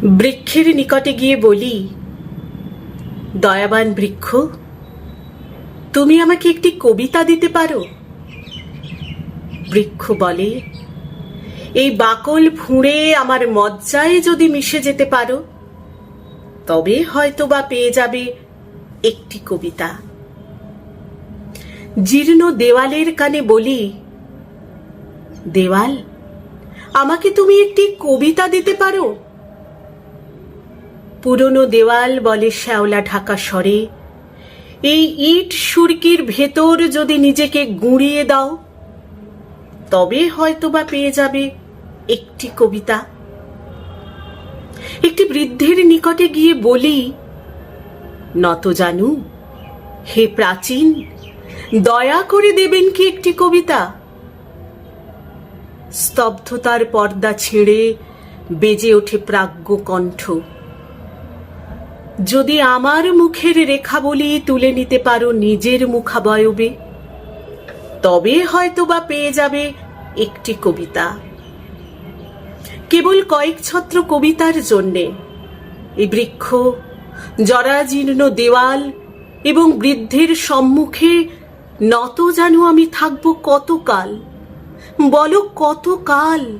বৃক্ষের নিকটে গিয়ে বলি, দয়াবান বৃক্ষ, তুমি আমাকে একটি কবিতা দিতে পারো? বৃক্ষ বলে, এই বাকল ফুঁড়ে আমার মজ্জায় যদি মিশে যেতে পারো, তবে হয়তো বা পেয়ে যাবে একটি কবিতা। জীর্ণ দেওয়ালের কানে বলি, দেওয়াল, আমাকে তুমি একটি কবিতা দিতে পারো? পুরনো দেওয়াল বলে শ্যাওলা ঢাকা স্বরে, এই ইট সুরকির ভেতর যদি নিজেকে গুঁড়িয়ে দাও, তবে হয়তো বা পেয়ে যাবে একটি কবিতা। একটি বৃদ্ধের নিকটে গিয়ে বলি, নত জানু, হে প্রাচীন, দয়া করে দেবেন কি একটি কবিতা? স্তব্ধতার পর্দা ছেড়ে বেজে ওঠে প্রাজ্ঞ কণ্ঠ, যদি আমার মুখের রেখাবলি তুলে নিতে পারো নিজের মুখাবয়বে, তবে হয়তো বা পেয়ে যাবে একটি কবিতা। কেবল কয়েক ছত্র কবিতার জন্যে এই বৃক্ষ, জরাজীর্ণ দেওয়াল এবং বৃদ্ধের সম্মুখে নত জানু আমি থাকবো কতকাল? বলো কতকাল?